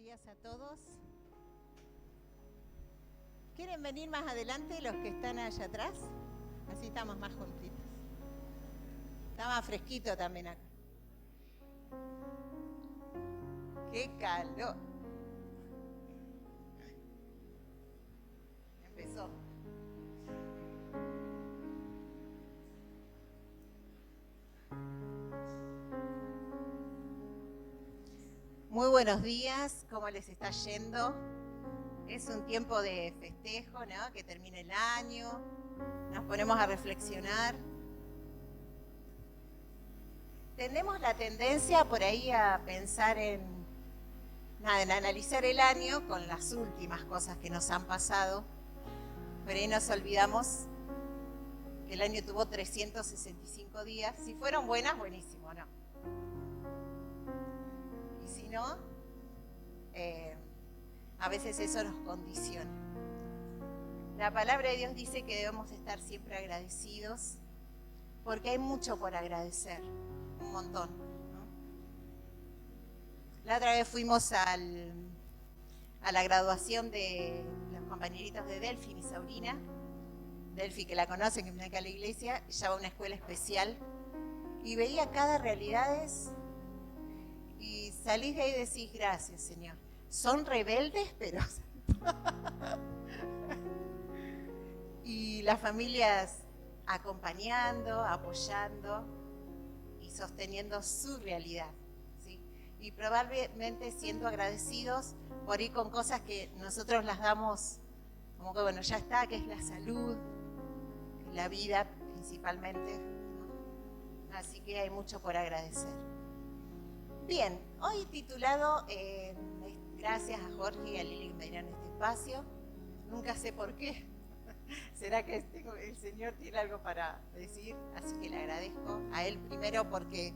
días a todos. ¿Quieren venir más adelante los que están allá atrás? Así estamos más juntitos. Está más fresquito también acá. ¡Qué calor! Empezó. Muy buenos días, ¿cómo les está yendo? Es un tiempo de festejo, ¿no? Que termina el año, nos ponemos a reflexionar. Tenemos la tendencia por ahí a pensar en analizar el año con las últimas cosas que nos han pasado, pero ahí nos olvidamos que el año tuvo 365 días. Si fueron buenas, buenísimo, ¿no? Y si no, a veces eso nos condiciona. La palabra de Dios dice que debemos estar siempre agradecidos porque hay mucho por agradecer, un montón, ¿no? La otra vez fuimos a la graduación de los compañeritos de Delphi, mi sobrina. Delphi, que la conocen, que viene acá a la iglesia, ella va a una escuela especial y veía cada realidades y salís de ahí y decís, gracias, Señor. Son rebeldes, pero... y las familias acompañando, apoyando y sosteniendo su realidad, ¿sí? Y probablemente siendo agradecidos por ir con cosas que nosotros las damos como que bueno, ya está, que es la salud, que es la vida principalmente, ¿no? Así que hay mucho por agradecer. Bien, hoy titulado, gracias a Jorge y a Lili que me dieron este espacio. Nunca sé por qué. ¿Será que el Señor tiene algo para decir? Así que le agradezco a Él primero porque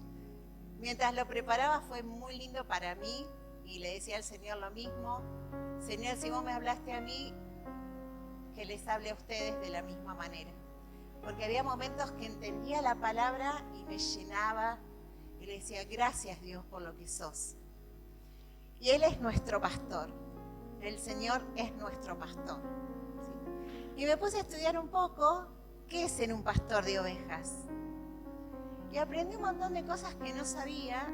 mientras lo preparaba fue muy lindo para mí y le decía al Señor lo mismo. Señor, si vos me hablaste a mí, que les hable a ustedes de la misma manera. Porque había momentos que entendía la palabra y me llenaba y le decía, gracias Dios por lo que sos. Y Él es nuestro pastor. El Señor es nuestro pastor. ¿Sí? Y me puse a estudiar un poco qué es ser un pastor de ovejas. Y aprendí un montón de cosas que no sabía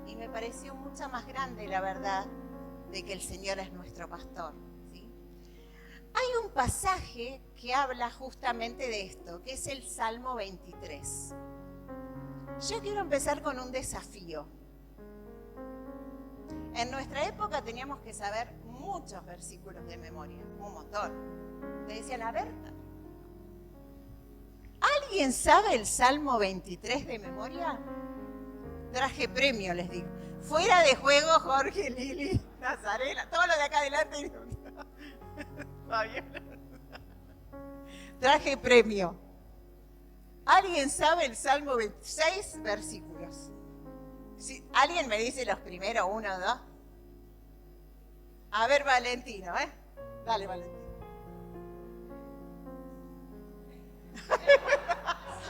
y me pareció mucho más grande la verdad de que el Señor es nuestro pastor. ¿Sí? Hay un pasaje que habla justamente de esto, que es el Salmo 23. Yo quiero empezar con un desafío. En nuestra época teníamos que saber muchos versículos de memoria, un montón. Te decían, a ver, ¿alguien sabe el Salmo 23 de memoria? Traje premio, les digo. Fuera de juego, Jorge, Lili, Nazarena, todo lo de acá adelante. Traje premio. ¿Alguien sabe el Salmo 26 versículos? Si alguien me dice los primeros, 1 o 2. A ver, Valentino, ¿eh? Dale, Valentino.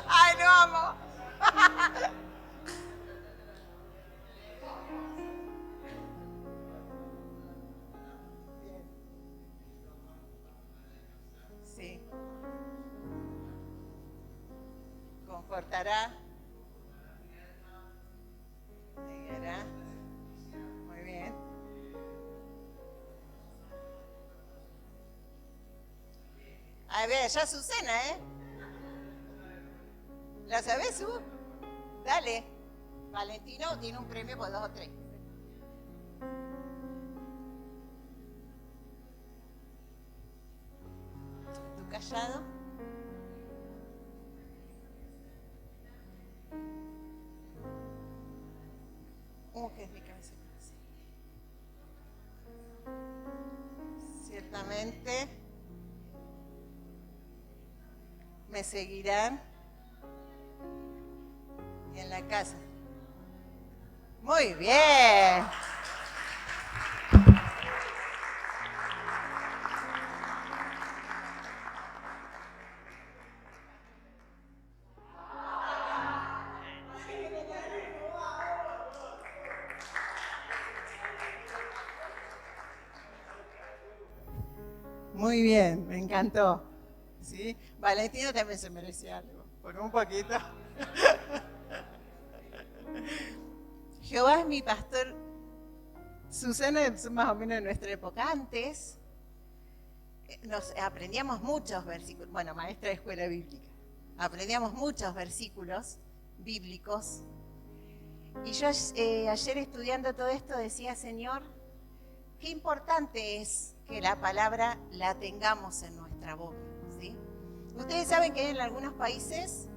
¡Ay, lo amo! Sí. Confortará. Llegará. Muy bien. A ver, ya Susana, ¿eh? ¿La sabés, Su? Dale. Valentino tiene un premio por 2 o 3. ¿Tú callado? Unges mi cabeza. Ciertamente me seguirán y en la casa. Muy bien. Muy bien, me encantó. ¿Sí? Valentino también se merece algo, por un poquito. Jehová es mi pastor. Susana es más o menos de nuestra época. Antes nos aprendíamos muchos versículos. Bueno, maestra de escuela bíblica. Aprendíamos muchos versículos bíblicos. Y yo ayer estudiando todo esto decía, Señor, qué importante es que la palabra la tengamos en nuestra boca, ¿sí? Ustedes saben que hay en algunos países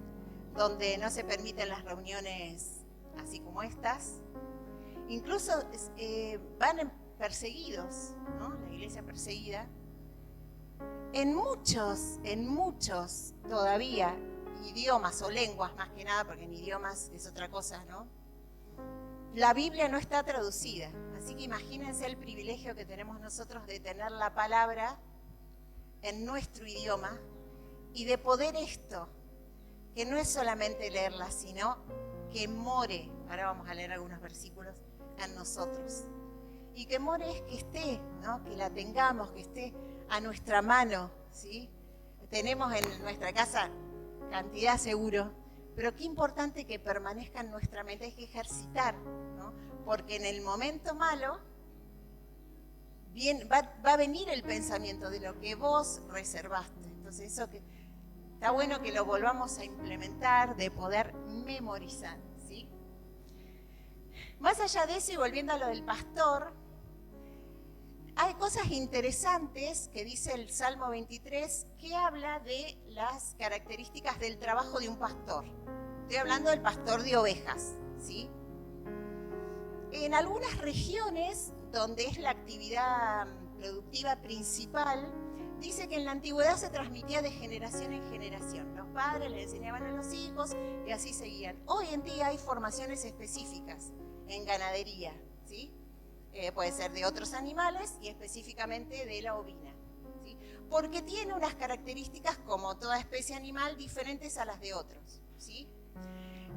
donde no se permiten las reuniones así como estas. Incluso van perseguidos, ¿no? La iglesia perseguida. En muchos todavía idiomas o lenguas más que nada, porque en idiomas es otra cosa, ¿no? La Biblia no está traducida, así que imagínense el privilegio que tenemos nosotros de tener la palabra en nuestro idioma y de poder esto, que no es solamente leerla, sino que more, ahora vamos a leer algunos versículos, en nosotros. Y que more es que esté, ¿no? Que la tengamos, que esté a nuestra mano, ¿sí? Tenemos en nuestra casa cantidad seguro, pero qué importante que permanezca en nuestra mente, hay que ejercitar, ¿no? Porque en el momento malo va a venir el pensamiento de lo que vos reservaste. Entonces eso que está bueno que lo volvamos a implementar, de poder memorizar, ¿sí? Más allá de eso, y volviendo a lo del pastor, hay cosas interesantes que dice el Salmo 23 que habla de las características del trabajo de un pastor. Estoy hablando del pastor de ovejas, ¿sí? En algunas regiones donde es la actividad productiva principal, dice que en la antigüedad se transmitía de generación en generación. Los padres le enseñaban a los hijos y así seguían. Hoy en día hay formaciones específicas en ganadería, ¿sí? Puede ser de otros animales y específicamente de la ovina, ¿sí? Porque tiene unas características, como toda especie animal, diferentes a las de otros, ¿sí?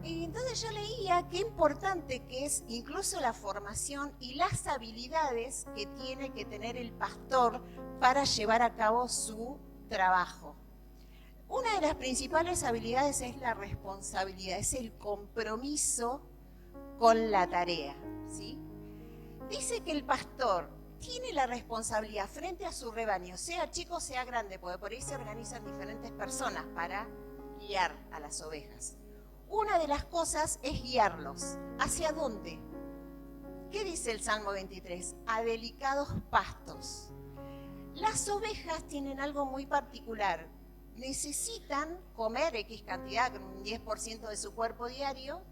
Y entonces yo leía qué importante que es incluso la formación y las habilidades que tiene que tener el pastor para llevar a cabo su trabajo. Una de las principales habilidades es la responsabilidad, es el compromiso con la tarea, ¿sí? Dice que el pastor tiene la responsabilidad frente a su rebaño, sea chico, sea grande, porque por ahí se organizan diferentes personas para guiar a las ovejas. Una de las cosas es guiarlos. ¿Hacia dónde? ¿Qué dice el Salmo 23? A delicados pastos. Las ovejas tienen algo muy particular. Necesitan comer X cantidad, un 10% de su cuerpo diario,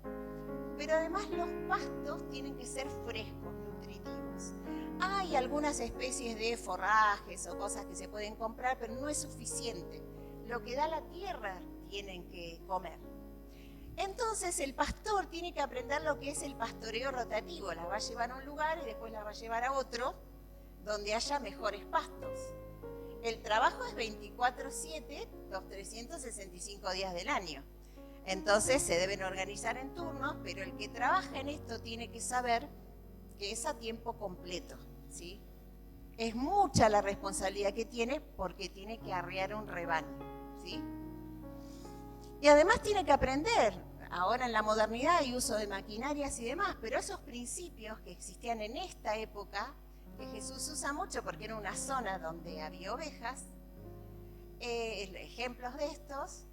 pero además los pastos tienen que ser frescos, nutritivos. Hay algunas especies de forrajes o cosas que se pueden comprar, pero no es suficiente. Lo que da la tierra tienen que comer. Entonces el pastor tiene que aprender lo que es el pastoreo rotativo. Las va a llevar a un lugar y después las va a llevar a otro donde haya mejores pastos. El trabajo es 24/7, los 365 días del año. Entonces se deben organizar en turnos, pero el que trabaja en esto tiene que saber que es a tiempo completo, ¿sí? Es mucha la responsabilidad que tiene porque tiene que arrear un rebaño, ¿sí? Y además tiene que aprender. Ahora en la modernidad hay uso de maquinarias y demás, pero esos principios que existían en esta época, que Jesús usa mucho porque era una zona donde había ovejas, ejemplos de estos,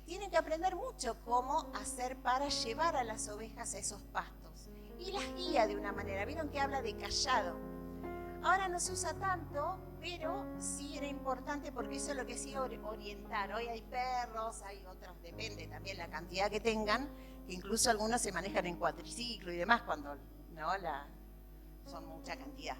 tienen que aprender mucho cómo hacer para llevar a las ovejas a esos pastos. Y las guía de una manera. Vieron que habla de callado. Ahora no se usa tanto, pero sí era importante porque eso es lo que hacía orientar. Hoy hay perros, hay otros, depende también la cantidad que tengan, que incluso algunos se manejan en cuatriciclo y demás cuando no son mucha cantidad.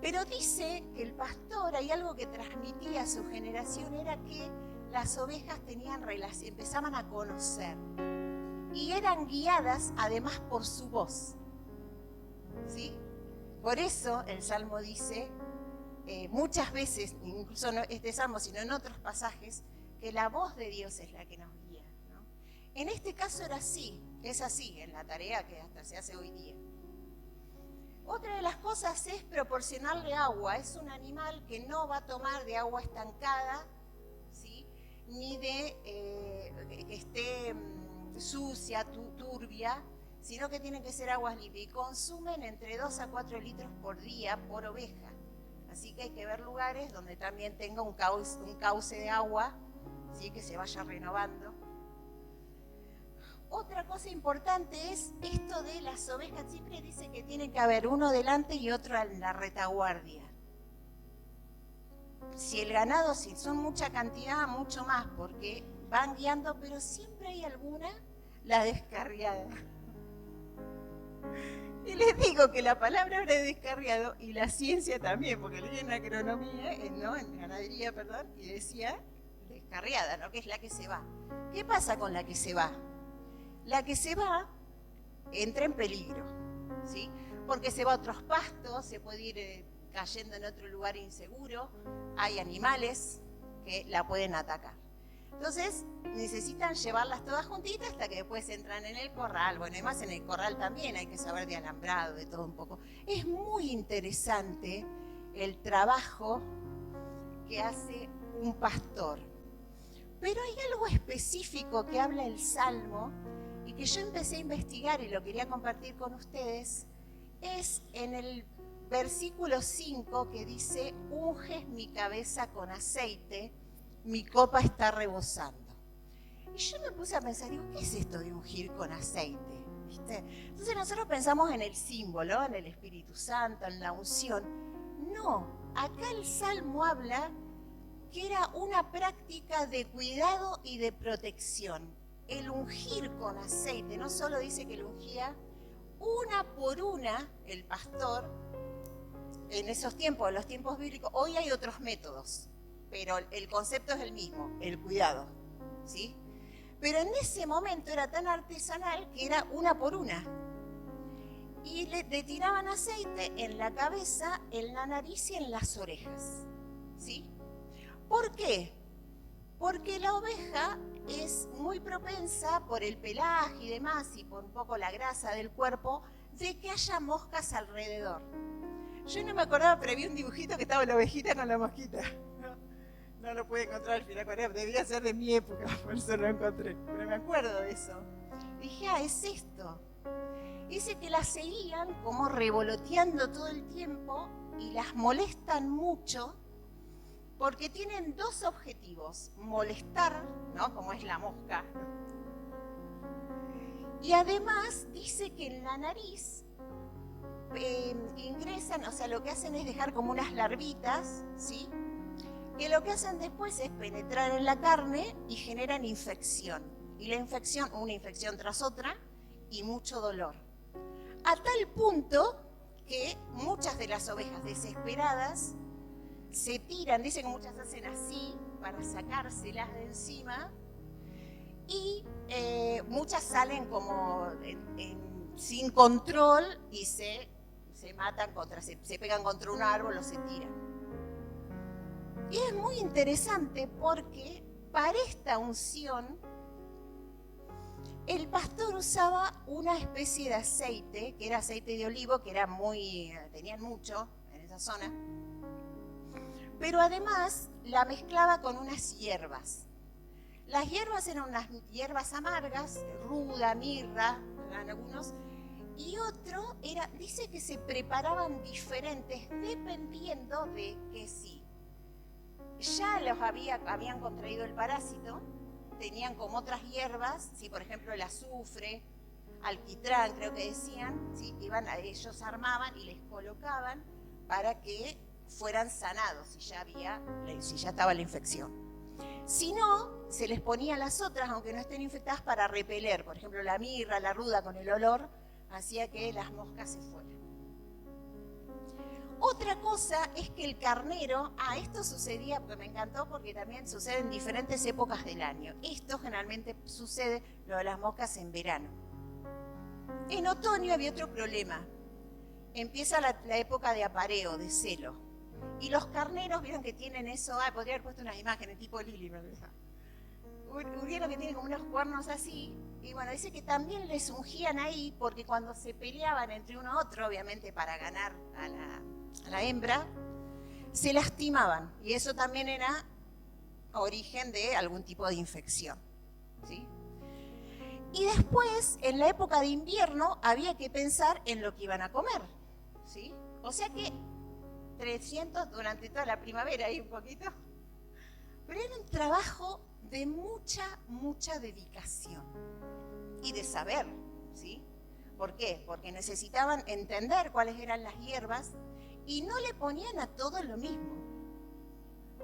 Pero dice que el pastor, hay algo que transmitía a su generación, era que las ovejas tenían relación, empezaban a conocer y eran guiadas además por su voz, ¿sí? Por eso el Salmo dice muchas veces, incluso no este Salmo, sino en otros pasajes, que la voz de Dios es la que nos guía, ¿no? En este caso era así, es así en la tarea que hasta se hace hoy día. Otra de las cosas vos hacés proporcionarle agua. Es un animal que no va a tomar de agua estancada, ¿sí? Ni de que esté sucia, turbia, sino que tienen que ser aguas limpias. Y consumen entre 2 a 4 litros por día por oveja. Así que hay que ver lugares donde también tenga un cauce de agua, ¿sí? Que se vaya renovando. Otra cosa importante es esto de las ovejas. Siempre dice que tiene que haber uno delante y otro en la retaguardia. Si el ganado, si son mucha cantidad, mucho más, porque van guiando, pero siempre hay alguna, la descarriada. Y les digo que la palabra habrá descarriado, y la ciencia también, porque leí en agronomía, en ganadería, y decía descarriada, ¿no? Que es la que se va. ¿Qué pasa con la que se va? La que se va entra en peligro, ¿sí? Porque se va a otros pastos, se puede ir cayendo en otro lugar inseguro, hay animales que la pueden atacar. Entonces necesitan llevarlas todas juntitas hasta que después entran en el corral. Bueno, además en el corral también hay que saber de alambrado, de todo un poco. Es muy interesante el trabajo que hace un pastor. Pero hay algo específico que habla el Salmo y que yo empecé a investigar y lo quería compartir con ustedes, es en el versículo 5 que dice: unges mi cabeza con aceite, mi copa está rebosando. Y yo me puse a pensar, digo, ¿qué es esto de ungir con aceite? ¿Viste? Entonces nosotros pensamos en el símbolo, en el Espíritu Santo, en la unción. No, acá el Salmo habla que era una práctica de cuidado y de protección. El ungir con aceite, no solo dice que lo ungía una por una el pastor en esos tiempos, en los tiempos bíblicos. Hoy hay otros métodos, pero el concepto es el mismo, el cuidado, ¿sí? Pero en ese momento era tan artesanal que era una por una. Y le tiraban aceite en la cabeza, en la nariz y en las orejas, ¿sí? ¿Por qué? Porque la oveja es muy propensa por el pelaje y demás y por un poco la grasa del cuerpo de que haya moscas alrededor. Yo no me acordaba, pero vi un dibujito que estaba la ovejita con la mosquita. No lo pude encontrar al final, debía ser de mi época, por eso no lo encontré. Pero me acuerdo de eso. Dije, es esto. Dice que las seguían como revoloteando todo el tiempo y las molestan mucho porque tienen dos objetivos: molestar, ¿no? Como es la mosca. Y además dice que en la nariz ingresan, o sea, lo que hacen es dejar como unas larvitas, ¿sí? Que lo que hacen después es penetrar en la carne y generan infección. Y la infección, una infección tras otra, y mucho dolor. A tal punto que muchas de las ovejas desesperadas se tiran, dicen que muchas hacen así para sacárselas de encima, y muchas salen como sin control y se matan se pegan contra un árbol o se tiran. Y es muy interesante porque para esta unción el pastor usaba una especie de aceite, que era aceite de olivo, que era tenían mucho en esa zona, pero además la mezclaba con unas hierbas. Las hierbas eran unas hierbas amargas, ruda, mirra, algunos, y otro dice que se preparaban diferentes dependiendo de que sí. Ya los habían contraído el parásito, tenían como otras hierbas, ¿sí? Por ejemplo el azufre, alquitrán, creo que decían, ¿sí? Ellos armaban y les colocaban para que fueran sanados si ya estaba la infección. Si no, se les ponía las otras, aunque no estén infectadas, para repeler. Por ejemplo, la mirra, la ruda, con el olor, hacía que las moscas se fueran. Otra cosa es que el carnero, esto sucedía, me encantó porque también sucede en diferentes épocas del año. Esto generalmente sucede, lo de las moscas, en verano. En otoño había otro problema. Empieza la época de apareo, de celo. Y los carneros, vieron que tienen eso, podría haber puesto unas imágenes tipo Lili, me parece. Vieron que tienen como unos cuernos así, Y bueno, dice que también les ungían ahí porque cuando se peleaban entre uno y otro, obviamente para ganar a la hembra, se lastimaban. Y eso también era origen de algún tipo de infección, ¿sí? Y después, en la época de invierno, había que pensar en lo que iban a comer, ¿sí? O sea que 300 durante toda la primavera, ahí un poquito. Pero era un trabajo de mucha dedicación y de saber, ¿sí? ¿Por qué? Porque necesitaban entender cuáles eran las hierbas y no le ponían a todo lo mismo.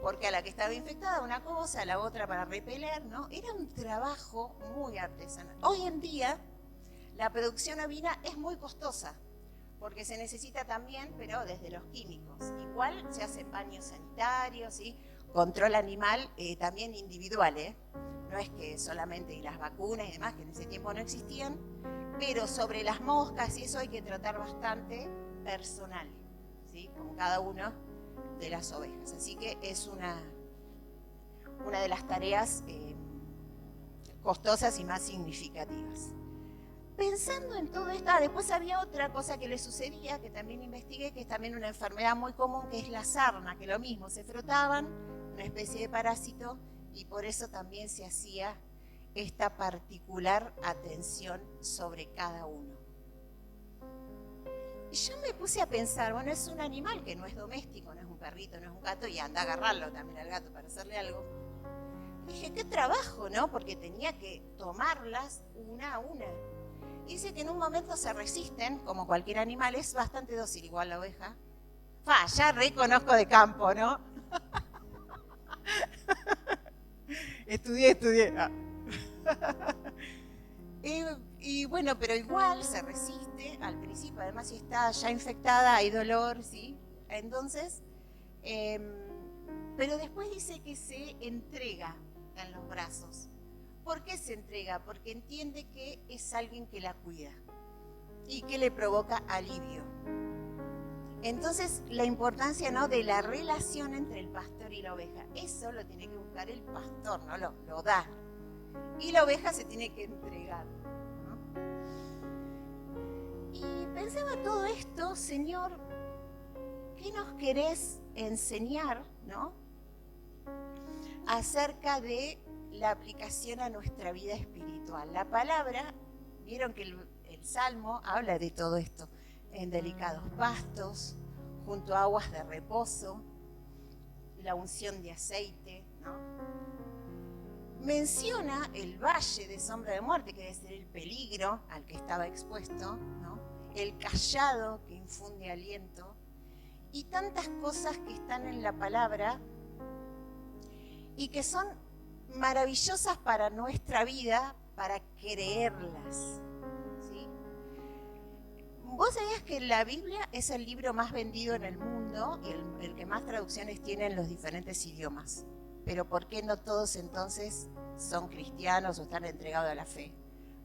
Porque a la que estaba infectada una cosa, a la otra para repeler, ¿no? Era un trabajo muy artesanal. Hoy en día la producción ovina es muy costosa, porque se necesita también, pero desde los químicos. Igual se hacen baños sanitarios, ¿sí? Control animal también individual, ¿eh? No es que solamente y las vacunas y demás, que en ese tiempo no existían, pero sobre las moscas y eso hay que tratar bastante personal, ¿sí? Con cada uno de las ovejas. Así que es una de las tareas costosas y más significativas. Pensando en todo esto, después había otra cosa que le sucedía, que también investigué, que es también una enfermedad muy común, que es la sarna, que lo mismo, se frotaban, una especie de parásito, y por eso también se hacía esta particular atención sobre cada uno. Y yo me puse a pensar, bueno, es un animal que no es doméstico, no es un perrito, no es un gato, y anda a agarrarlo también al gato para hacerle algo. Y dije, qué trabajo, ¿no? Porque tenía que tomarlas una a una. Dice que en un momento se resisten, como cualquier animal, es bastante dócil, igual la oveja. Ya reconozco de campo, ¿no? Estudié. Y bueno, pero igual se resiste al principio, además si está ya infectada, hay dolor, ¿sí? Entonces, pero después dice que se entrega en los brazos. ¿Por qué se entrega? Porque entiende que es alguien que la cuida y que le provoca alivio. Entonces, la importancia, ¿no?, de la relación entre el pastor y la oveja, eso lo tiene que buscar el pastor, ¿no? Lo da. Y la oveja se tiene que entregar, ¿no? Y pensaba todo esto, Señor, ¿qué nos querés enseñar, ¿no?, acerca de la aplicación a nuestra vida espiritual? La palabra, vieron que el Salmo habla de todo esto, en delicados pastos, junto a aguas de reposo, la unción de aceite, ¿no? Menciona el valle de sombra de muerte, que debe ser el peligro al que estaba expuesto, ¿no? El cayado que infunde aliento, y tantas cosas que están en la palabra y que son maravillosas para nuestra vida, para creerlas, ¿sí? ¿Vos sabías que la Biblia es el libro más vendido en el mundo y el que más traducciones tiene en los diferentes idiomas? Pero ¿por qué no todos entonces son cristianos o están entregados a la fe?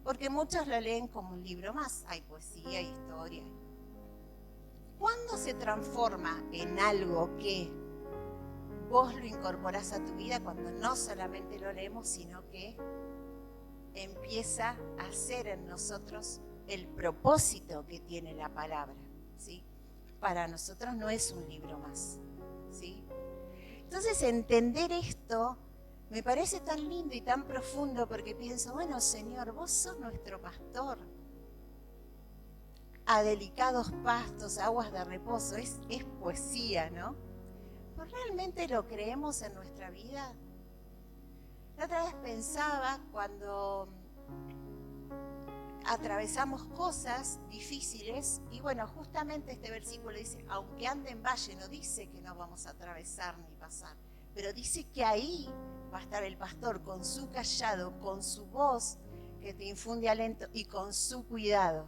Porque muchos lo leen como un libro más. Hay poesía, hay historia. ¿Cuándo se transforma en algo que vos lo incorporás a tu vida? Cuando no solamente lo leemos, sino que empieza a ser en nosotros el propósito que tiene la palabra, ¿sí? Para nosotros no es un libro más, ¿sí? Entonces, entender esto me parece tan lindo y tan profundo, porque pienso, bueno, Señor, vos sos nuestro pastor. A delicados pastos, aguas de reposo, es poesía, ¿no? ¿Pero realmente lo creemos en nuestra vida? La otra vez pensaba, cuando atravesamos cosas difíciles, y bueno, justamente este versículo dice, aunque ande en valle, no dice que no vamos a atravesar ni pasar, pero dice que ahí va a estar el pastor con su cayado, con su voz que te infunde aliento y con su cuidado.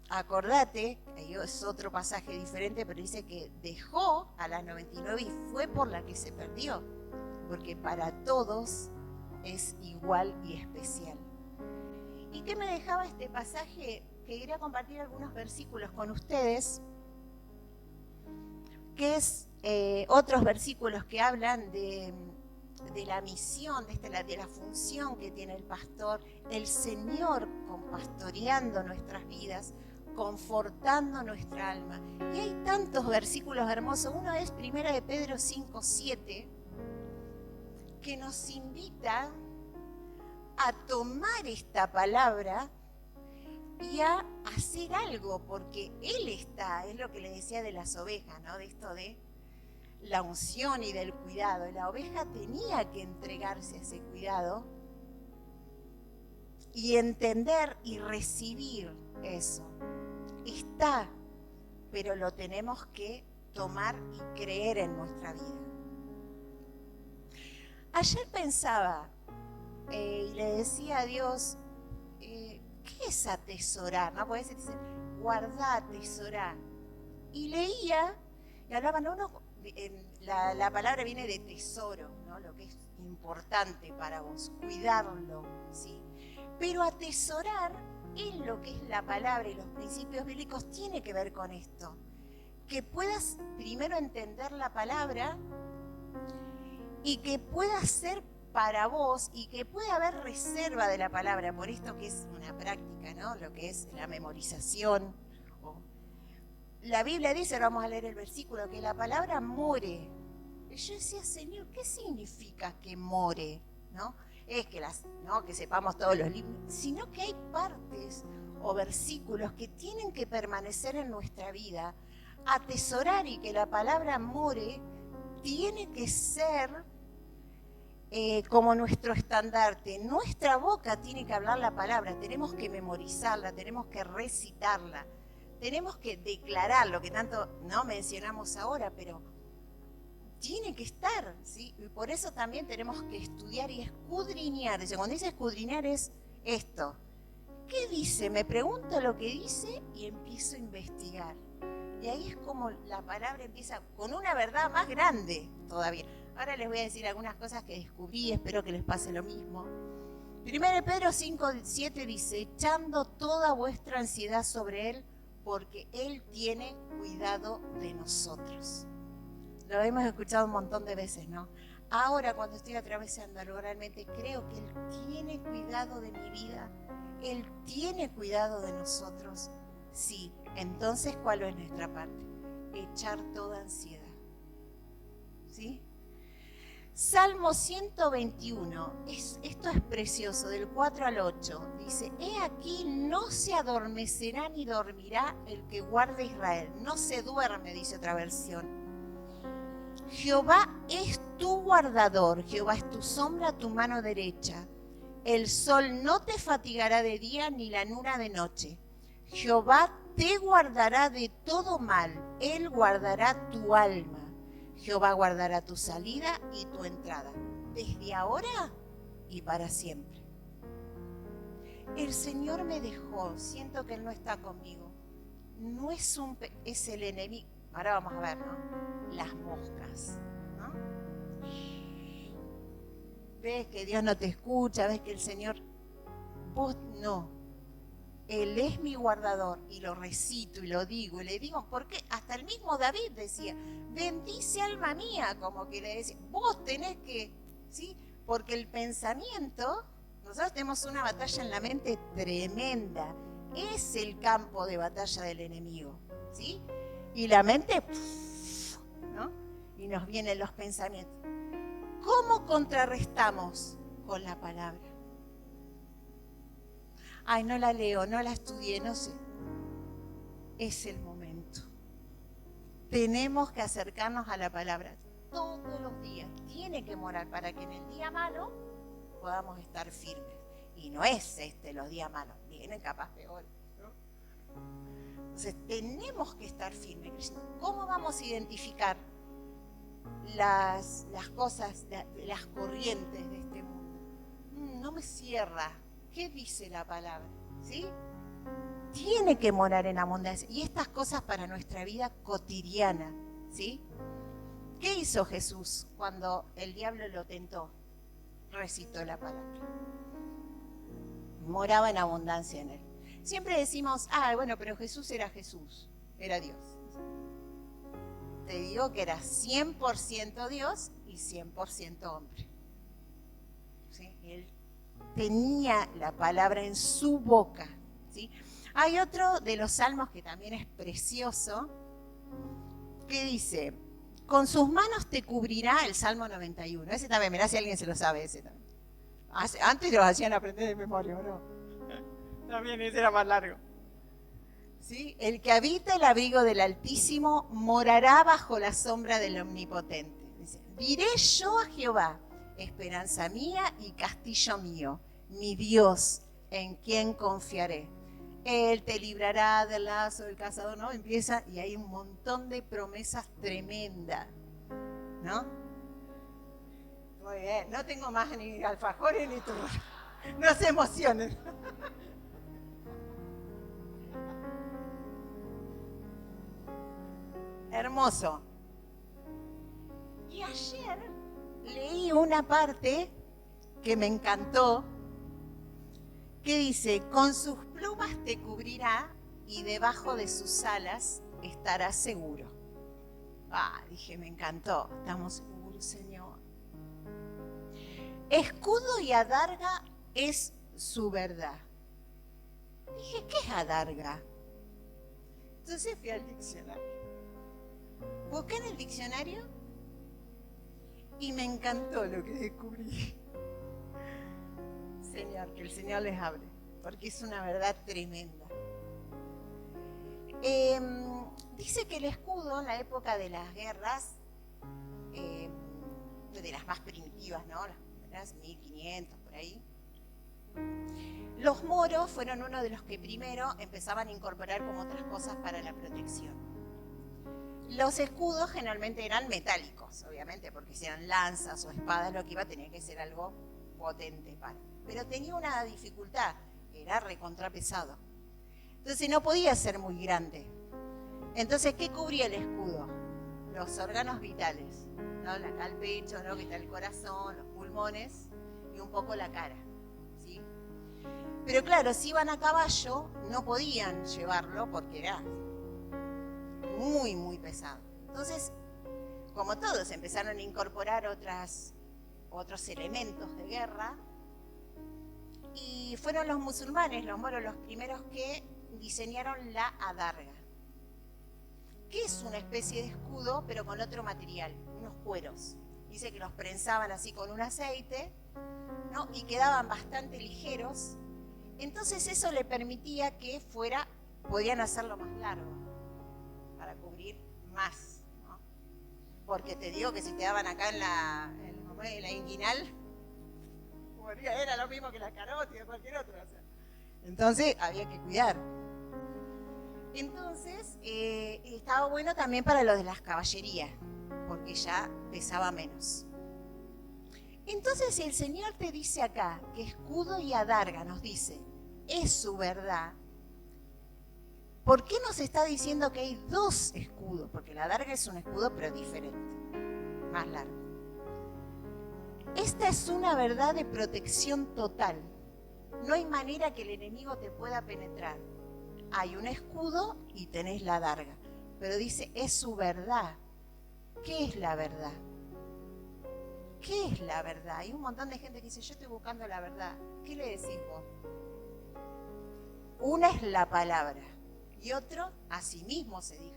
Acordate, es otro pasaje diferente, pero dice que dejó a las 99 y fue por la que se perdió, porque para todos es igual y especial. ¿Y qué me dejaba este pasaje? Que quería compartir algunos versículos con ustedes, que es otros versículos que hablan de de la misión, de la función que tiene el pastor, el Señor pastoreando nuestras vidas, confortando nuestra alma. Y hay tantos versículos hermosos. Uno es 1 de Pedro 5:7, que nos invita a tomar esta palabra y a hacer algo, porque Él está, es lo que le decía de las ovejas, ¿no? De esto de la unción y del cuidado. La oveja tenía que entregarse a ese cuidado y entender y recibir eso. Está, pero lo tenemos que tomar y creer en nuestra vida. Ayer pensaba y le decía a Dios, ¿qué es atesorar? ¿No? Porque a veces dicen, guardá, atesorar. Y leía, y hablaban la palabra viene de tesoro, ¿no? Lo que es importante para vos, cuidarlo, ¿sí? Pero atesorar en lo que es la palabra y los principios bíblicos tiene que ver con esto. Que puedas primero entender la palabra y que pueda ser para vos y que pueda haber reserva de la palabra, por esto que es una práctica, ¿no? Lo que es la memorización. La Biblia dice, ahora vamos a leer el versículo, que la palabra more. Y yo decía, Señor, ¿qué significa que more? ¿No? Es que, ¿no? Que sepamos todos los libros, sino que hay partes o versículos que tienen que permanecer en nuestra vida, atesorar, y que la palabra more tiene que ser como nuestro estandarte. Nuestra boca tiene que hablar la palabra, tenemos que memorizarla, tenemos que recitarla, tenemos que declarar lo que tanto no mencionamos ahora, pero tiene que estar, ¿sí? Y por eso también tenemos que estudiar y escudriñar. Cuando dice escudriñar es esto. ¿Qué dice? Me pregunto lo que dice y empiezo a investigar. Y ahí es como la palabra empieza con una verdad más grande todavía. Ahora les voy a decir algunas cosas que descubrí, espero que les pase lo mismo. 1 Pedro 5:7 dice, echando toda vuestra ansiedad sobre Él, porque Él tiene cuidado de nosotros. Lo hemos escuchado un montón de veces, ¿no? Ahora cuando estoy atravesando algo, realmente creo que Él tiene cuidado de mi vida. Él tiene cuidado de nosotros. Sí, entonces, ¿cuál es nuestra parte? Echar toda ansiedad. ¿Sí? Salmo 121, esto es precioso, del 4 al 8, dice, he aquí no se adormecerá ni dormirá el que guarda Israel, no se duerme, dice otra versión. Jehová es tu guardador, Jehová es tu sombra, tu mano derecha. El sol no te fatigará de día ni la luna de noche. Jehová te guardará de todo mal, Él guardará tu alma. Jehová guardará tu salida y tu entrada, desde ahora y para siempre. El Señor me dejó, siento que Él no está conmigo. No es es el enemigo. Ahora vamos a ver, ¿no? Las moscas, ¿no? Ves que Dios no te escucha, ves que el Señor, vos no. Él es mi guardador, y lo recito y lo digo, y le digo, porque hasta el mismo David decía, bendice alma mía, como que le decía, vos tenés que, ¿sí? Porque el pensamiento, nosotros tenemos una batalla en la mente tremenda, es el campo de batalla del enemigo, ¿sí? Y la mente, ¿no? Y nos vienen los pensamientos. ¿Cómo contrarrestamos? Con la palabra. Ay, no la leo, no la estudié, no sé. Es el momento. Tenemos que acercarnos a la palabra todos los días. Tiene que morar para que en el día malo podamos estar firmes. Y no es los días malos, vienen capaz peor, ¿no? Entonces tenemos que estar firmes. ¿Cómo vamos a identificar las cosas, las corrientes de este mundo? No me cierra. ¿Qué dice la palabra? ¿Sí? Tiene que morar en abundancia. Y estas cosas para nuestra vida cotidiana, ¿sí? ¿Qué hizo Jesús cuando el diablo lo tentó? Recitó la palabra. Moraba en abundancia en él. Siempre decimos, bueno, pero Jesús, era Dios. Te digo que era 100% Dios y 100% hombre. porque él tenía la palabra en su boca, ¿sí? Hay otro de los salmos que también es precioso, que dice, con sus manos te cubrirá, el Salmo 91. Ese también, mirá si alguien se lo sabe, ese también. Antes los hacían aprender de memoria, ¿no? También ese era más largo. ¿Sí? El que habita el abrigo del Altísimo morará bajo la sombra del Omnipotente. Dice, diré yo a Jehová, esperanza mía y castillo mío, mi Dios, en quien confiaré. Él te librará del lazo del cazador, ¿no? Empieza y hay un montón de promesas tremendas, ¿no? Muy bien, no tengo más ni alfajores ni turros. No se emocionen. Hermoso. Y ayer leí una parte que me encantó, que dice, con sus plumas te cubrirá y debajo de sus alas estarás seguro. Dije, me encantó, estamos seguros, Señor. Escudo y adarga es su verdad. Dije, ¿qué es adarga? Entonces fui al diccionario. Busqué en el diccionario y me encantó lo que descubrí. Señor, que el Señor les hable, porque es una verdad tremenda. Dice que el escudo en la época de las guerras, de las más primitivas, ¿no? Las 1500 por ahí, los moros fueron uno de los que primero empezaban a incorporar como otras cosas para la protección. Los escudos generalmente eran metálicos, obviamente, porque si eran lanzas o espadas, lo que iba tenía que ser algo potente para. Pero tenía una dificultad, era recontrapesado. Entonces no podía ser muy grande. Entonces, ¿qué cubría el escudo? Los órganos vitales, ¿no? Acá el pecho, ¿no? Que está el corazón, los pulmones y un poco la cara, ¿sí? Pero claro, si iban a caballo, no podían llevarlo porque era muy, muy pesado. Entonces, como todos, empezaron a incorporar otros elementos de guerra. Y fueron los musulmanes, los moros, los primeros que diseñaron la adarga, que es una especie de escudo, pero con otro material, unos cueros. Dice que los prensaban así con un aceite, ¿no? Y quedaban bastante ligeros. Entonces eso le permitía que podían hacerlo más largo, para cubrir más, ¿no? Porque te digo que si te daban acá en la inguinal, era lo mismo que la carótida o cualquier otra. O sea. Entonces había que cuidar. Entonces estaba bueno también para los de las caballerías, porque ya pesaba menos. Entonces si el Señor te dice acá que escudo y adarga, nos dice, es su verdad, ¿por qué nos está diciendo que hay dos escudos? Porque la adarga es un escudo pero diferente, más largo. Esta es una verdad de protección total. No hay manera que el enemigo te pueda penetrar. Hay un escudo y tenés la adarga. Pero dice, es su verdad. ¿Qué es la verdad? ¿Qué es la verdad? Hay un montón de gente que dice, yo estoy buscando la verdad. ¿Qué le decís vos? Una es la palabra y otro, a sí mismo se dijo.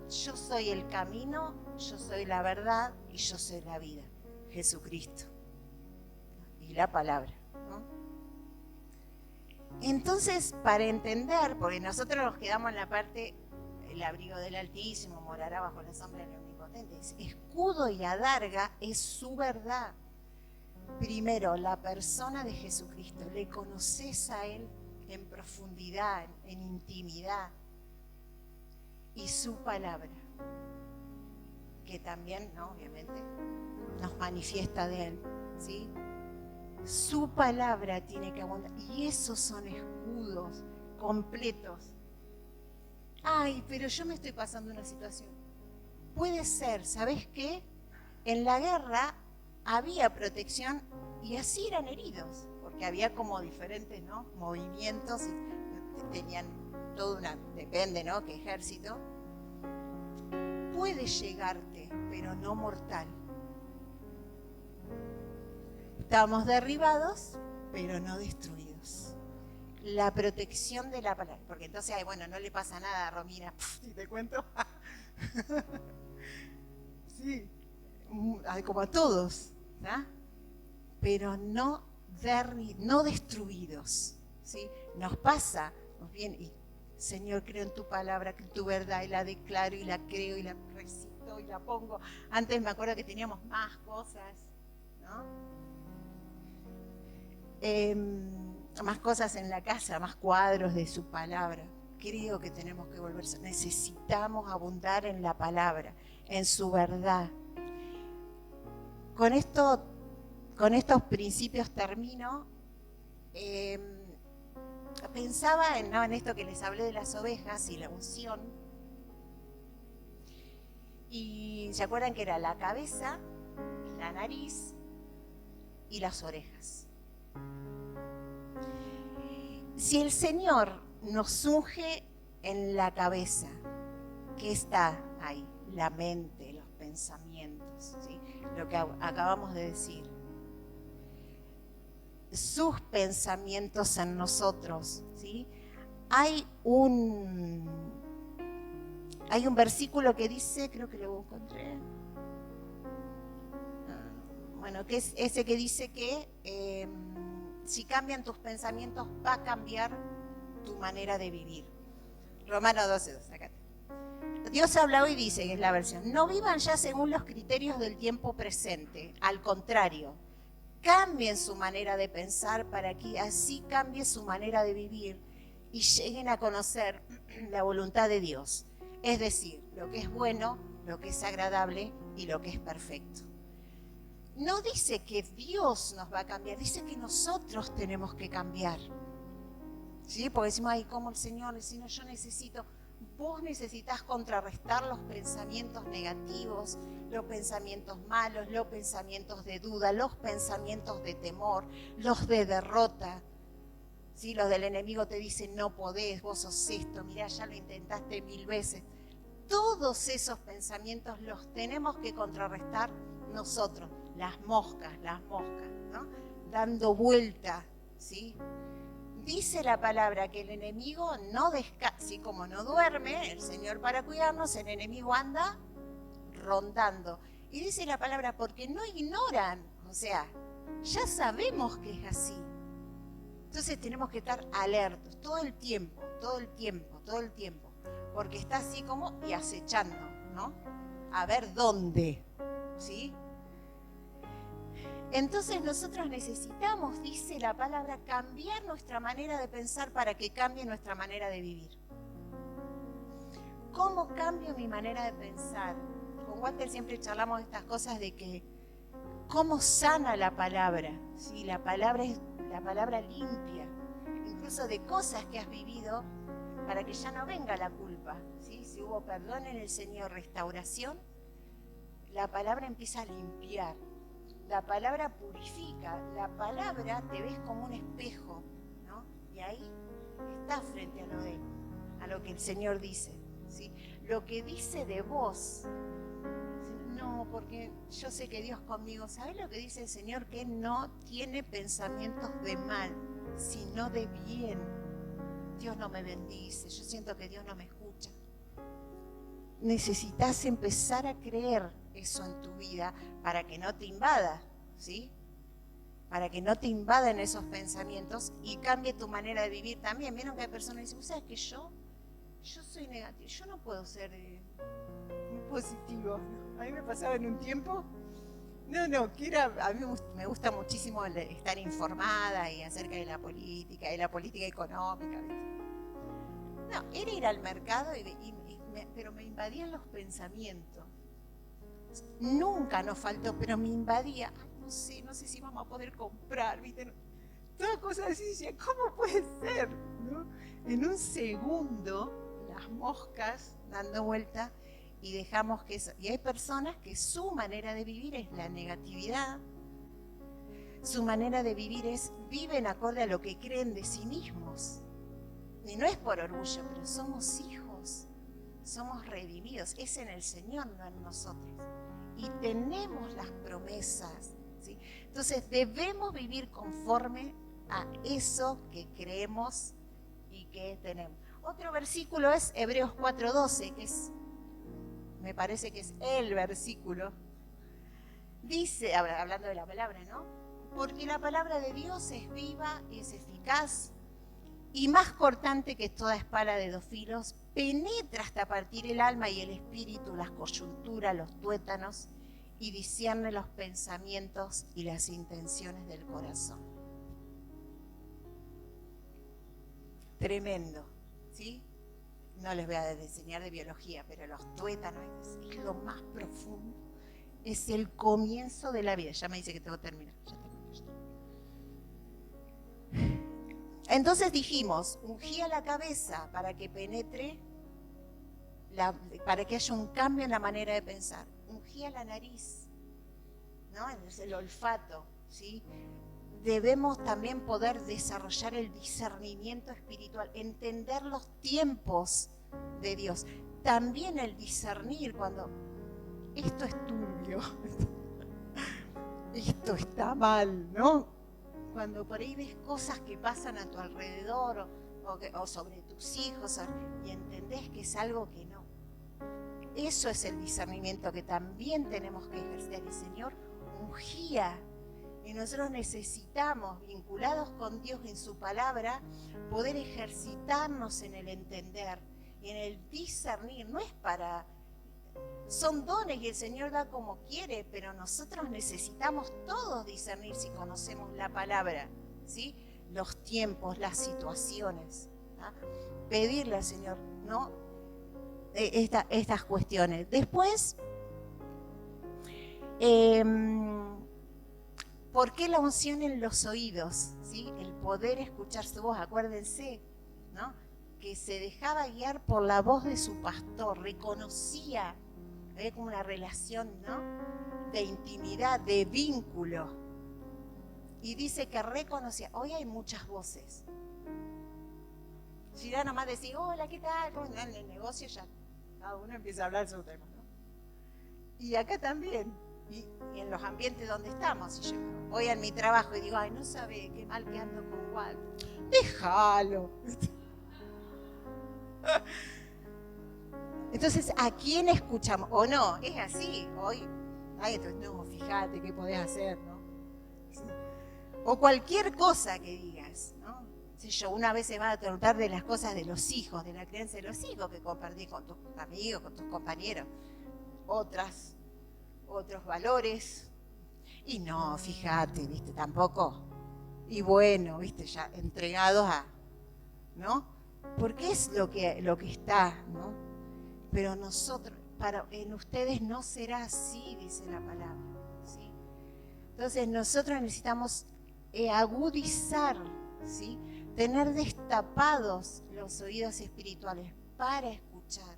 Yo soy el camino, yo soy la verdad y yo soy la vida. Jesucristo y la palabra, ¿no? Entonces, para entender, porque nosotros nos quedamos en la parte, el abrigo del Altísimo morará bajo la sombra del Omnipotente, escudo y adarga es su verdad. Primero, la persona de Jesucristo, le conoces a Él en profundidad, en intimidad, y su palabra, que también, ¿no? Obviamente, nos manifiesta de Él, ¿sí? Su palabra tiene que abundar. Y esos son escudos completos. Ay, pero yo me estoy pasando una situación. Puede ser, ¿sabes qué? En la guerra había protección y así eran heridos, porque había como diferentes, ¿no? Movimientos y tenían todo depende, ¿no? ¿Qué ejército? Puede llegarte, pero no mortal. Estamos derribados, pero no destruidos. La protección de la palabra. Porque entonces, ay, bueno, no le pasa nada a Romina. Si te cuento. Sí, como a todos, ¿no? Pero no destruidos, ¿sí? Nos pasa, nos viene, y Señor, creo en tu palabra, en tu verdad, y la declaro, y la creo, y la recito, y la pongo. Antes me acuerdo que teníamos más cosas, ¿no? Más cosas en la casa, más cuadros de su palabra. Creo que tenemos que volver, necesitamos abundar en la palabra, en su verdad. Con estos principios termino. Pensaba en esto que les hablé de las ovejas y la unción. Y se acuerdan que era la cabeza, la nariz y las orejas. Si el Señor nos unge en la cabeza, ¿qué está ahí? La mente, los pensamientos, ¿sí? Lo que acabamos de decir. Sus pensamientos en nosotros, ¿sí? Hay un versículo que dice, creo que lo encontré, bueno, que es ese que dice que si cambian tus pensamientos va a cambiar tu manera de vivir. Romanos 12:2, acá. Dios habla hoy y dice, que es la versión, no vivan ya según los criterios del tiempo presente, al contrario, cambien su manera de pensar para que así cambie su manera de vivir y lleguen a conocer la voluntad de Dios. Es decir, lo que es bueno, lo que es agradable y lo que es perfecto. No dice que Dios nos va a cambiar, dice que nosotros tenemos que cambiar. ¿Sí? Porque decimos, ay, ¿cómo el Señor? Yo necesito... Vos necesitas contrarrestar los pensamientos negativos, los pensamientos malos, los pensamientos de duda, los pensamientos de temor, los de derrota. ¿Sí? Los del enemigo te dicen, no podés, vos sos esto, mirá, ya lo intentaste 1000 veces. Todos esos pensamientos los tenemos que contrarrestar nosotros, las moscas, ¿no? Dando vuelta, ¿sí? Dice la palabra que el enemigo no descansa, así como no duerme, el Señor para cuidarnos, el enemigo anda rondando. Y dice la palabra, porque no ignoran, o sea, ya sabemos que es así. Entonces tenemos que estar alertos todo el tiempo, porque está así como y acechando, ¿no? A ver dónde, ¿sí? Entonces nosotros necesitamos, dice la palabra, cambiar nuestra manera de pensar para que cambie nuestra manera de vivir. ¿Cómo cambio mi manera de pensar? Con Walter siempre charlamos de estas cosas de que cómo sana la palabra, ¿sí? La palabra es la palabra limpia, incluso de cosas que has vivido, para que ya no venga la culpa, ¿sí? Si hubo perdón en el Señor, restauración, la palabra empieza a limpiar. La palabra purifica, la palabra te ves como un espejo, ¿no? Y ahí estás frente a lo que el Señor dice, ¿sí? Lo que dice de vos, no, porque yo sé que Dios conmigo, ¿sabes lo que dice el Señor? Que no tiene pensamientos de mal, sino de bien. Dios no me bendice, yo siento que Dios no me escucha. Necesitas empezar a creer eso en tu vida para que no te invada, ¿sí? Para que no te invadan esos pensamientos y cambie tu manera de vivir también. Vieron que hay personas que dicen, ¿sabes que yo soy negativo, yo no puedo ser muy positivo? A mí me pasaba en un tiempo, a mí me gusta muchísimo estar informada y acerca de la política económica, ¿viste? No, era ir al mercado pero me invadían los pensamientos. Nunca nos faltó, pero me invadía. Ay, no sé si vamos a poder comprar, ¿viste? Todas cosas así, decía, ¿cómo puede ser? ¿No? En un segundo, las moscas dando vuelta y dejamos que eso. Y hay personas que su manera de vivir es la negatividad. Su manera de vivir viven acorde a lo que creen de sí mismos. Y no es por orgullo, pero somos hijos. Somos redimidos, es en el Señor, no en nosotros. Y tenemos las promesas ¿sí? Entonces debemos vivir conforme a eso que creemos y que tenemos. Otro versículo es Hebreos 4:12, que me parece que es el versículo. Dice, hablando de la palabra, ¿no? Porque la palabra de Dios es viva, es eficaz y más cortante que toda espada de 2 filos, penetra hasta partir el alma y el espíritu, las coyunturas, los tuétanos, y discierne los pensamientos y las intenciones del corazón. Tremendo, ¿sí? No les voy a enseñar de biología, pero los tuétanos es lo más profundo. Es el comienzo de la vida. Ya me dice que tengo que terminar. Entonces dijimos, ungía la cabeza para que penetre, para que haya un cambio en la manera de pensar. Ungía la nariz, ¿no? Es el olfato, ¿sí? Debemos también poder desarrollar el discernimiento espiritual, entender los tiempos de Dios. También el discernir cuando esto es turbio, esto está mal, ¿no? Cuando por ahí ves cosas que pasan a tu alrededor o sobre tus hijos y entendés que es algo que no. Eso es el discernimiento que también tenemos que ejercer. El Señor ungía. Y nosotros necesitamos, vinculados con Dios en su palabra, poder ejercitarnos en el entender y en el discernir. No es para... Son dones y el Señor da como quiere, pero nosotros necesitamos todos discernir si conocemos la palabra, ¿sí? Los tiempos, las situaciones, ¿no? Pedirle al Señor, ¿no? Estas cuestiones. Después, ¿por qué la unción en los oídos? ¿Sí? El poder escuchar su voz, acuérdense, ¿no? Que se dejaba guiar por la voz de su pastor, reconocía, había como una relación, ¿no? De intimidad, de vínculo. Y dice que reconocía. Hoy hay muchas voces. Si ya nomás decís, hola, ¿qué tal? ¿Cómo están? En el negocio ya cada uno empieza a hablar su tema, ¿no? Y acá también. Y en los ambientes donde estamos, si yo voy a mi trabajo y digo, ay, no sabe qué mal que ando con Juan, déjalo. Entonces, ¿a quién escuchamos? ¿O no? Es así. Hoy, ay, entonces, no, fíjate qué podés hacer, ¿no? O cualquier cosa que digas, ¿no? Si yo una vez se va a tratar de las cosas de los hijos, de la crianza de los hijos que compartís con tus amigos, con tus compañeros, otros valores. Y no, fíjate, viste, tampoco. Y bueno, viste, ya entregados a, ¿no? Porque es lo que está, ¿no? Pero nosotros, en ustedes no será así, dice la palabra, ¿sí? Entonces nosotros necesitamos agudizar, ¿sí? Tener destapados los oídos espirituales para escuchar.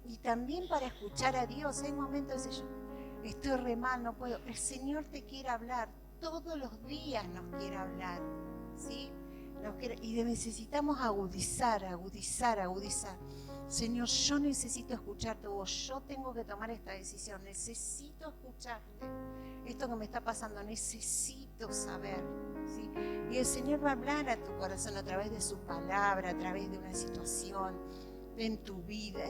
Y también para escuchar a Dios. Hay momentos de yo, estoy re mal, no puedo. El Señor te quiere hablar, todos los días nos quiere hablar, ¿sí? Y necesitamos agudizar. Señor, yo necesito escuchar tu voz, yo tengo que tomar esta decisión, necesito escucharte. Esto que me está pasando, necesito saber, ¿sí? Y el Señor va a hablar a tu corazón a través de su palabra, a través de una situación, en tu vida,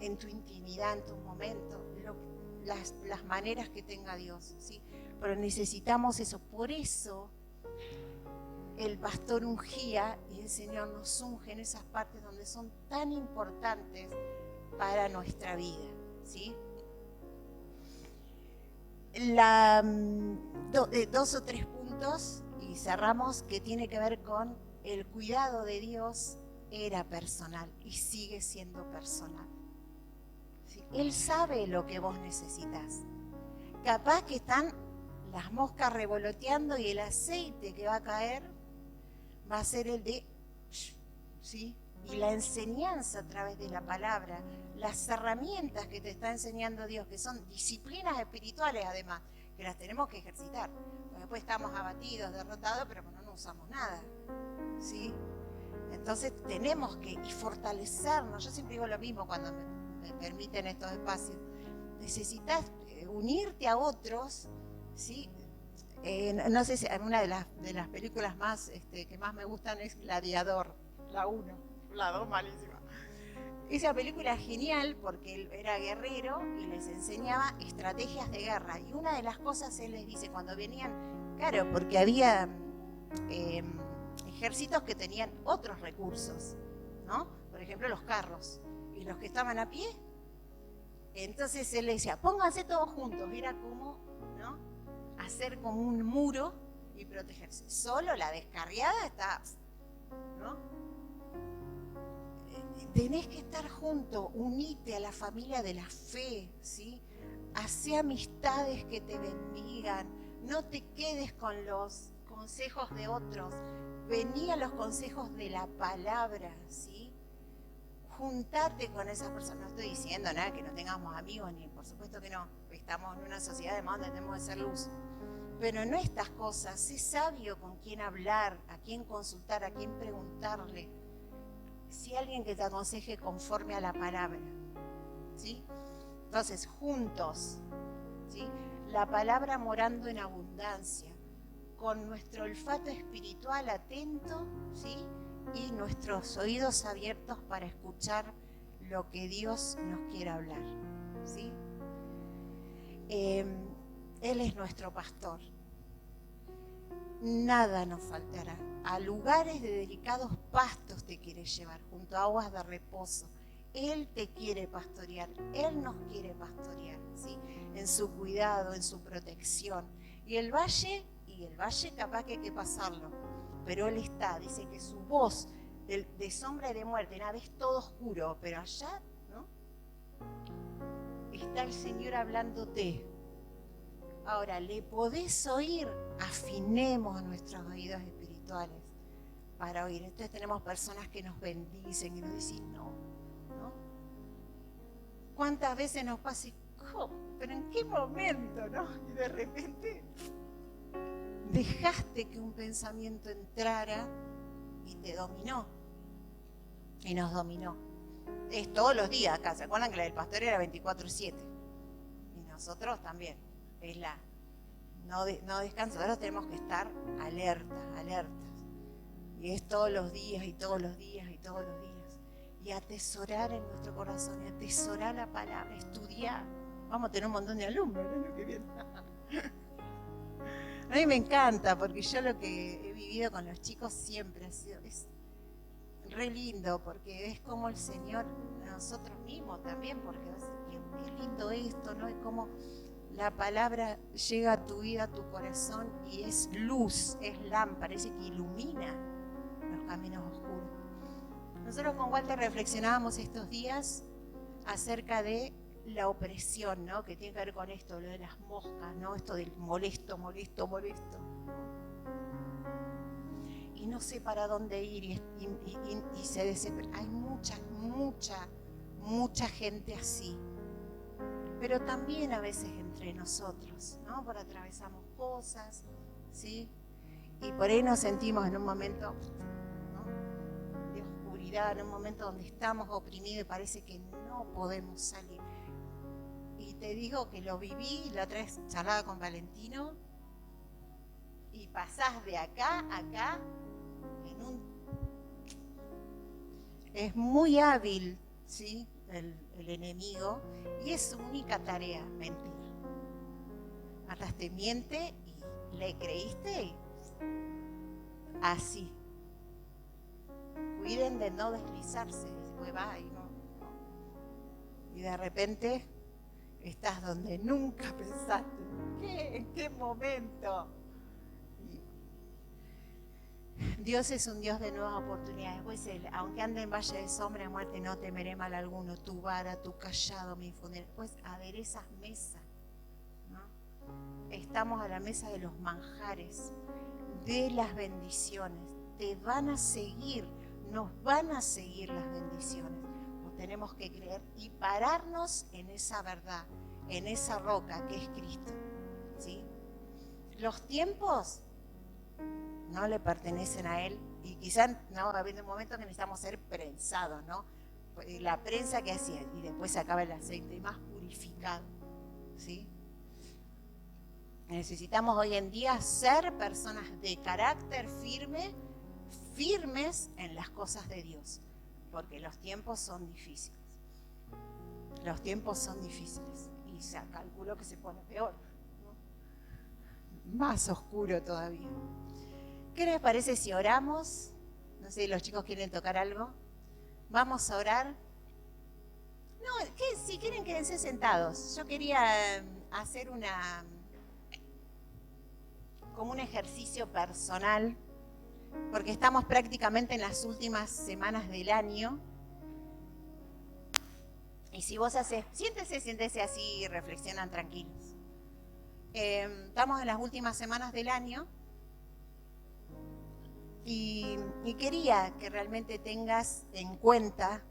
en tu intimidad, en tus momentos, las maneras que tenga Dios, ¿sí? Pero necesitamos eso. Por eso el pastor ungía y el Señor nos unge en esas partes donde son tan importantes para nuestra vida, ¿sí? Dos o tres puntos y cerramos, que tiene que ver con el cuidado de Dios. Era personal y sigue siendo personal, ¿sí? Él sabe lo que vos necesitas. Capaz que están las moscas revoloteando y el aceite que va a caer va a ser el de, ¿sí? Y la enseñanza a través de la palabra, las herramientas que te está enseñando Dios, que son disciplinas espirituales además, que las tenemos que ejercitar. Porque después estamos abatidos, derrotados, pero no usamos nada, ¿sí? Entonces tenemos que fortalecernos. Yo siempre digo lo mismo cuando me permiten estos espacios. Necesitas unirte a otros, ¿sí? No sé si una de las películas más que más me gustan es Gladiador, la 1, la 2 malísima. Esa película es genial porque él era guerrero y les enseñaba estrategias de guerra. Y una de las cosas él les dice cuando venían, claro, porque había ejércitos que tenían otros recursos, ¿no? Por ejemplo, los carros. Y los que estaban a pie, entonces él le decía, pónganse todos juntos. Era como, ¿no? Hacer como un muro y protegerse. Solo la descarriada está, ¿no? Tenés que estar juntos, unite a la familia de la fe, ¿sí? Hacé amistades que te bendigan, no te quedes con los consejos de otros, vení a los consejos de la palabra, ¿sí? Juntate con esas personas. No estoy diciendo nada que no tengamos amigos, ni por supuesto que no, estamos en una sociedad de donde tenemos que ser luz. Pero no estas cosas, sé sabio con quién hablar, a quién consultar, a quién preguntarle. Si alguien que te aconseje conforme a la palabra, ¿sí? Entonces, juntos, ¿sí? La palabra morando en abundancia, con nuestro olfato espiritual atento, ¿sí? Y nuestros oídos abiertos para escuchar lo que Dios nos quiere hablar, ¿sí? Él es nuestro pastor. Nada nos faltará. A lugares de delicados pastos te quiere llevar, junto a aguas de reposo. Él te quiere pastorear, Él nos quiere pastorear, ¿sí? En su cuidado, en su protección. Y el valle capaz que hay que pasarlo, pero Él está, dice que su voz de sombra y de muerte, nada, es todo oscuro, pero allá, ¿no? Está el Señor hablándote. Ahora, ¿le podés oír? Afinemos nuestros oídos espirituales para oír. Entonces tenemos personas que nos bendicen y nos dicen no, ¿no? ¿Cuántas veces nos pasa? ¿Pero en qué momento, no? Y de repente dejaste que un pensamiento entrara y te dominó. Y nos dominó. Es todos los días acá. ¿Se acuerdan que la del pastor era 24/7? Y nosotros también. Es no descanso, ahora tenemos que estar alertas. Y es todos los días y todos los días y todos los días. Y atesorar en nuestro corazón, y atesorar la palabra, estudiar. Vamos a tener un montón de alumnos el año que viene. A mí me encanta, porque yo lo que he vivido con los chicos siempre ha sido, es re lindo, porque es como el Señor, nosotros mismos también, porque qué lindo esto, ¿no? Es como la palabra llega a tu vida, a tu corazón, y es luz, es lámpara, parece que ilumina los caminos oscuros. Nosotros con Walter reflexionábamos estos días acerca de la opresión, ¿no? Que tiene que ver con esto, lo de las moscas, ¿no? Esto del molesto. Y no sé para dónde ir y se desespera. Hay mucha gente así. Pero también a veces entre nosotros, ¿no? Por atravesamos cosas, ¿sí? Y por ahí nos sentimos en un momento, ¿no? De oscuridad, en un momento donde estamos oprimidos y parece que no podemos salir. Y te digo que lo viví, la otra vez charlaba con Valentino, y pasás de acá a acá, es muy hábil, ¿sí? El enemigo, y es su única tarea, mentir. Mataste, miente y le creíste y así. Cuiden de no deslizarse, después va y no. Y de repente estás donde nunca pensaste. ¿En qué momento? Dios es un Dios de nuevas oportunidades. Pues aunque ande en valle de sombra de muerte, no temeré mal alguno. Tu vara, tu callado me infunden. Pues aderezas mesa, ¿no? Estamos a la mesa de los manjares, de las bendiciones. Te van a seguir, nos van a seguir las bendiciones. Nos tenemos que creer y pararnos en esa verdad, en esa roca que es Cristo, ¿sí? Los tiempos no le pertenecen a Él, y quizás no va a haber un momento que necesitamos ser prensados, ¿no? La prensa que hacía, y después se acaba el aceite más purificado, ¿sí? Necesitamos hoy en día ser personas de carácter firmes en las cosas de Dios, porque los tiempos son difíciles. Los tiempos son difíciles y se calculó que se pone peor, ¿no? Más oscuro todavía. ¿Qué les parece si oramos? No sé, los chicos quieren tocar algo. Vamos a orar. No, si quieren quédense sentados. Yo quería hacer como un ejercicio personal, porque estamos prácticamente en las últimas semanas del año. Y si vos siéntese así y reflexionan tranquilos. Estamos en las últimas semanas del año y quería que realmente tengas en cuenta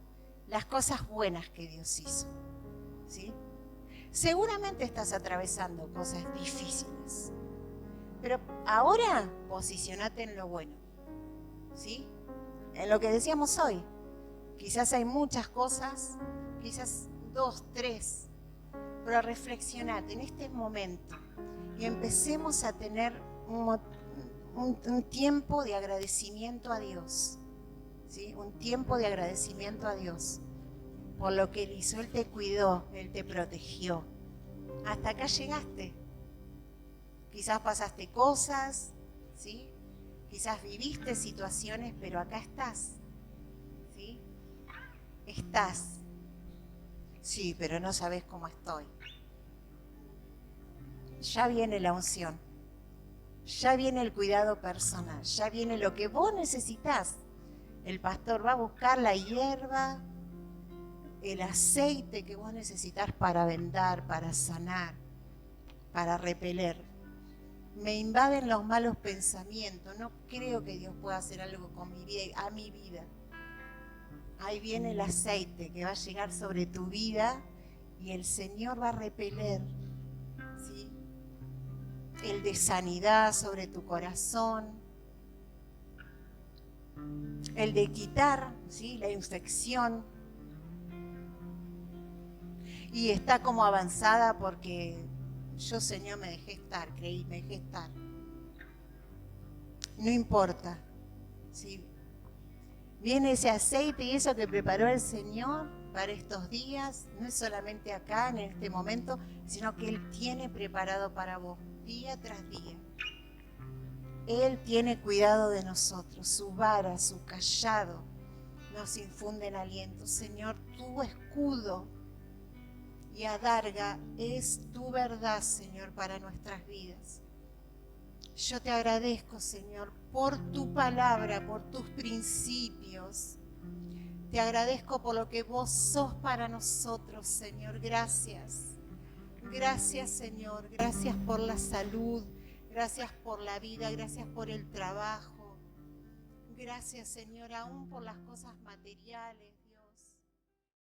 las cosas buenas que Dios hizo, ¿sí? Seguramente estás atravesando cosas difíciles, pero ahora posicionate en lo bueno, ¿sí? En lo que decíamos hoy. Quizás hay muchas cosas, quizás 2, 3, pero reflexionate en este momento y empecemos a tener un tiempo de agradecimiento a Dios, ¿sí? Un tiempo de agradecimiento a Dios por lo que Él hizo. Él te cuidó, Él te protegió. Hasta acá llegaste. Quizás pasaste cosas, ¿sí? Quizás viviste situaciones, pero acá estás, ¿sí? Estás. Sí, pero no sabes cómo estoy. Ya viene la unción. Ya viene el cuidado personal. Ya viene lo que vos necesitas. El pastor va a buscar la hierba, el aceite que vos necesitas para vendar, para sanar, para repeler. Me invaden los malos pensamientos. No creo que Dios pueda hacer algo con mi vida, a mi vida. Ahí viene el aceite que va a llegar sobre tu vida y el Señor va a repeler, ¿sí? El de sanidad sobre tu corazón, el de quitar, ¿sí? La infección. Y está como avanzada porque yo, Señor, me dejé estar, creí, me dejé estar. No importa, ¿sí? Viene ese aceite y eso que preparó el Señor para estos días, no es solamente acá, en este momento, sino que Él tiene preparado para vos, día tras día. Él tiene cuidado de nosotros, su vara, su cayado nos infunden aliento. Señor, tu escudo y adarga es tu verdad, Señor, para nuestras vidas. Yo te agradezco, Señor, por tu palabra, por tus principios. Te agradezco por lo que vos sos para nosotros, Señor. Gracias. Gracias, Señor. Gracias por la salud. Gracias por la vida. Gracias por el trabajo. Gracias, Señor, aún por las cosas materiales.